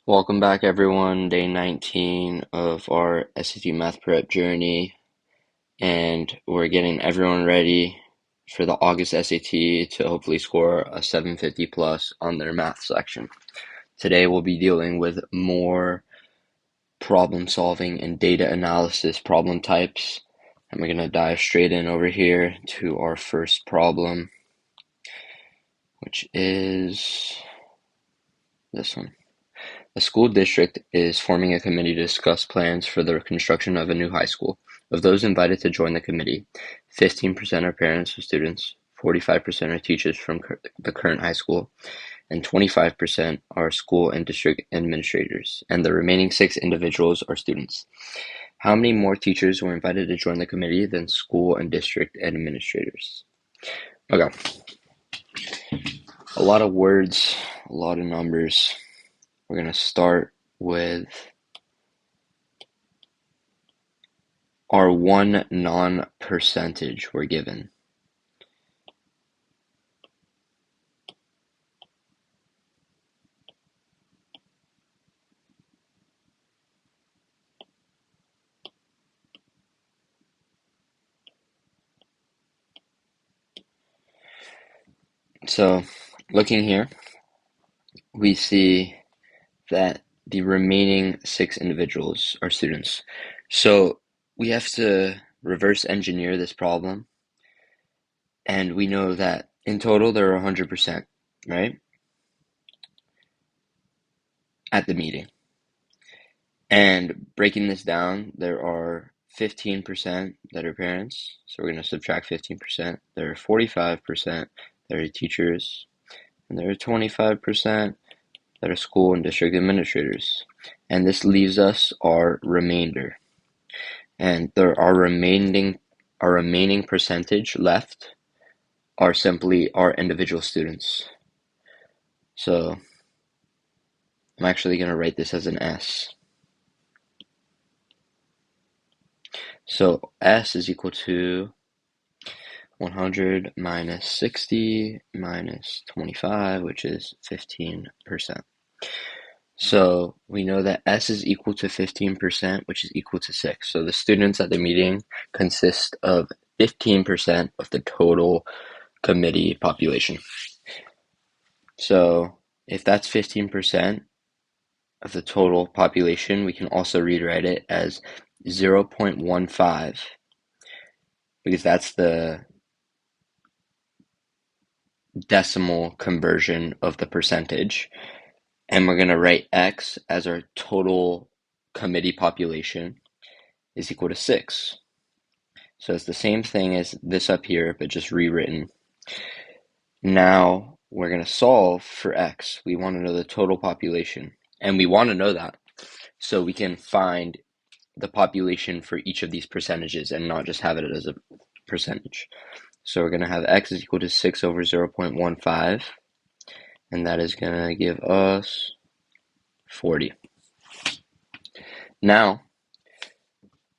Welcome back, everyone. Day 19 of our SAT Math Prep journey, and we're getting everyone ready for the August SAT to hopefully score a 750 plus on their math section. Today, we'll be dealing with more problem solving and data analysis problem types, and we're going to dive straight in over here to our first problem, which is this one. A school district is forming a committee to discuss plans for the construction of a new high school. Of those invited to join the committee, 15% are parents of students, 45% are teachers from the current high school, and 25% are school and district administrators, and the remaining 6 individuals are students. How many more teachers were invited to join the committee than school and district administrators? Okay, a lot of words, a lot of numbers. We're going to start with our one non-percentage we're given. So looking here, we see that the remaining 6 individuals are students. So we have to reverse engineer this problem, and we know that in total there are 100%, right, at the meeting. And breaking this down, there are 15% that are parents, so we're going to subtract 15%. There are 45% that are teachers, and there are 25% that are school and district administrators. And this leaves us our remainder. And our remaining percentage left are simply our individual students. So I'm actually going to write this as an S. So S is equal to 100 minus 60 minus 25, which is 15%. So we know that S is equal to 15%, which is equal to 6. So the students at the meeting consist of 15% of the total committee population. So if that's 15% of the total population, we can also rewrite it as 0.15, because that's the decimal conversion of the percentage. And we're going to write X as our total committee population is equal to 6. So it's the same thing as this up here, but just rewritten. Now we're going to solve for X. We want to know the total population, and we want to know that so we can find the population for each of these percentages and not just have it as a percentage. So we're going to have X is equal to 6 over 0.15, and that is going to give us 40. Now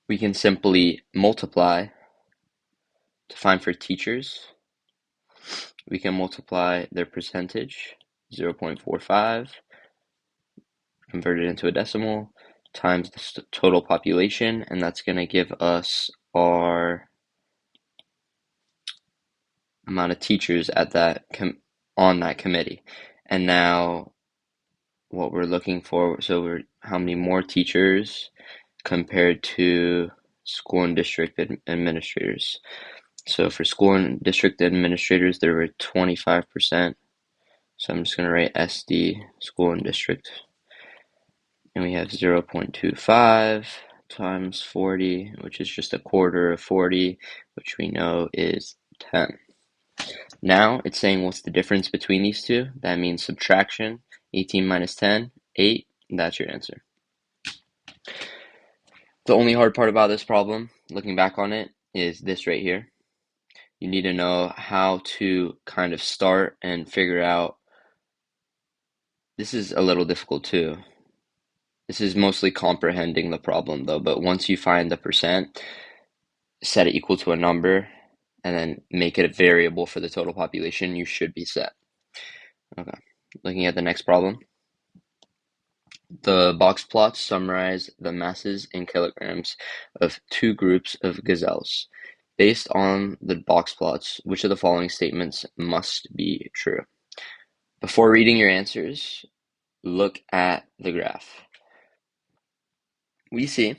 we can simply multiply to find for teachers. We can multiply their percentage, 0.45, convert it into a decimal, times the total population, and that's going to give us our amount of teachers at that on that committee. And now what we're looking for, so how many more teachers compared to school and district administrators. So for school and district administrators, there were 25%. So I'm just going to write SD, school and district. And we have 0.25 times 40, which is just a quarter of 40, which we know is 10. Now it's saying what's the difference between these two? That means subtraction. 18 minus 10, 8. That's your answer. The only hard part about this problem, looking back on it, is this right here. You need to know how to kind of start and figure out. This is a little difficult too. This is mostly comprehending the problem though, but once you find the percent, set it equal to a number, and then make it a variable for the total population, you should be set. Okay, looking at the next problem. The box plots summarize the masses in kilograms of two groups of gazelles. Based on the box plots, which of the following statements must be true? Before reading your answers, look at the graph. We see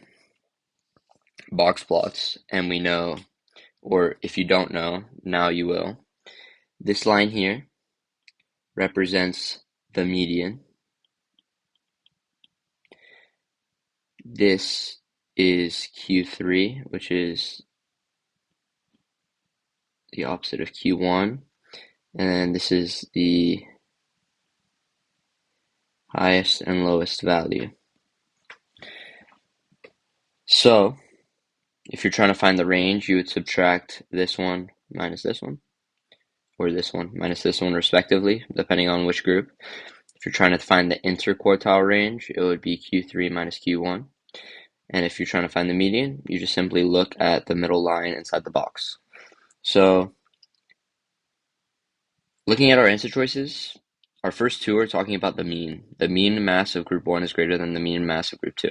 box plots, and we know, or if you don't know, now you will. This line here represents the median. This is Q3, which is the opposite of Q1. And then this is the highest and lowest value. So, if you're trying to find the range, you would subtract this one minus this one, or this one minus this one respectively, depending on which group. If you're trying to find the interquartile range, it would be Q3 minus Q1. And if you're trying to find the median, you just simply look at the middle line inside the box. So, looking at our answer choices, our first two are talking about the mean. The mean mass of group 1 is greater than the mean mass of group 2.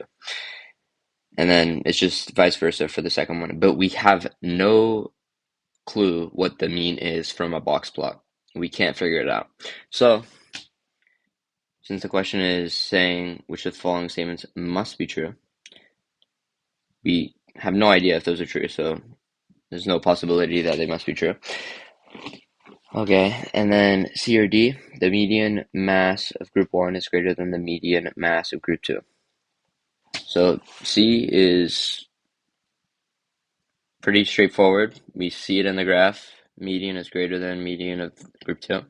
And then it's just vice versa for the second one. But we have no clue what the mean is from a box plot. We can't figure it out. So, since the question is saying which of the following statements must be true, we have no idea if those are true, so there's no possibility that they must be true. Okay, and then C or D, the median mass of group 1 is greater than the median mass of group 2. So C is pretty straightforward. We see it in the graph. Median is greater than median of group 2.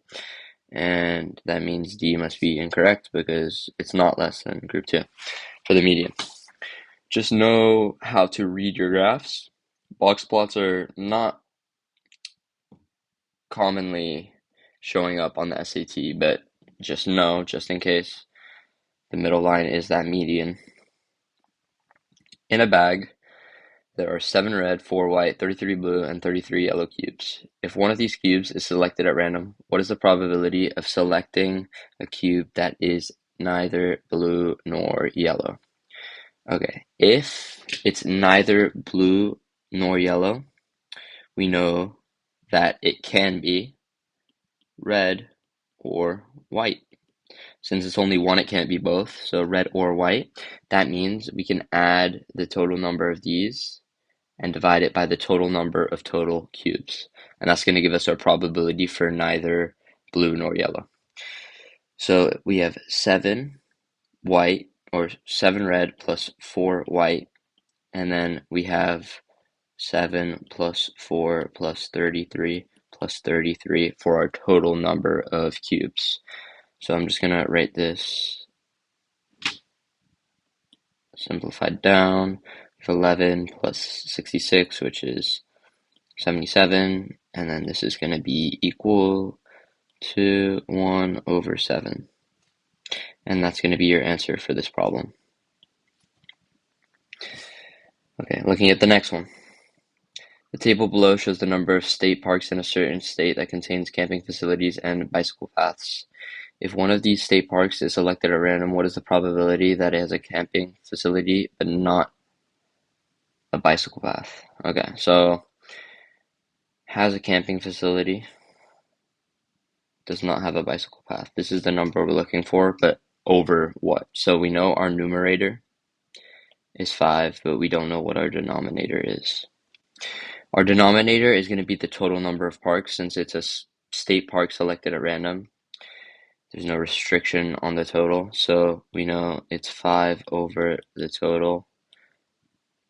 And that means D must be incorrect because it's not less than group 2 for the median. Just know how to read your graphs. Box plots are not commonly showing up on the SAT, but just know, just in case, the middle line is that median. In a bag, there are 7 red, 4 white, 33 blue, and 33 yellow cubes. If one of these cubes is selected at random, what is the probability of selecting a cube that is neither blue nor yellow? Okay, if it's neither blue nor yellow, we know that it can be red or white. Since it's only one, it can't be both, so red or white. That means we can add the total number of these and divide it by the total number of total cubes. And that's going to give us our probability for neither blue nor yellow. So we have 7 white, or 7 red plus 4 white, and then we have 7 plus 4 plus 33 plus 33 for our total number of cubes. So I'm just going to write this simplified down. 11 plus 66, which is 77, and then this is going to be equal to 1 over 7. And that's going to be your answer for this problem. Okay, looking at the next one. The table below shows the number of state parks in a certain state that contains camping facilities and bicycle paths. If one of these state parks is selected at random, what is the probability that it has a camping facility but not a bicycle path? Okay, so has a camping facility, does not have a bicycle path. This is the number we're looking for, but over what? So we know our numerator is 5, but we don't know what our denominator is. Our denominator is going to be the total number of parks since it's a state park selected at random. There's no restriction on the total, so we know it's 5 over the total,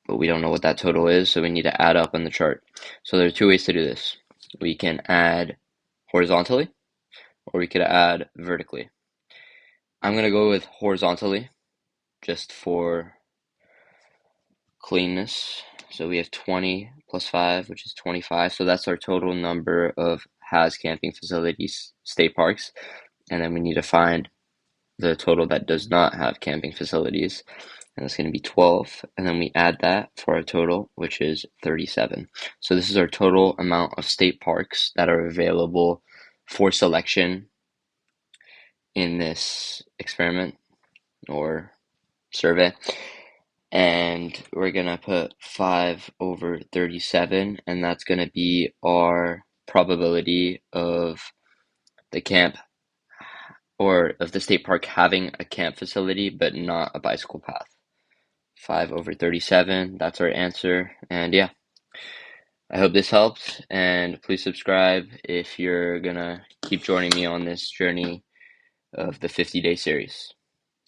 but we don't know what that total is, so we need to add up on the chart. So there are two ways to do this. We can add horizontally, or we could add vertically. I'm going to go with horizontally, just for cleanness. So we have 20 plus 5, which is 25. So that's our total number of has camping facilities, state parks. And then we need to find the total that does not have camping facilities. And that's going to be 12. And then we add that for our total, which is 37. So this is our total amount of state parks that are available for selection in this experiment. or survey. And we're gonna put 5 over 37, and that's gonna be our probability of the camp or of the state park having a camp facility but not a bicycle path. 5 over 37, that's our answer. And yeah, I hope this helped, and please subscribe if you're gonna keep joining me on this journey of the 50-day series.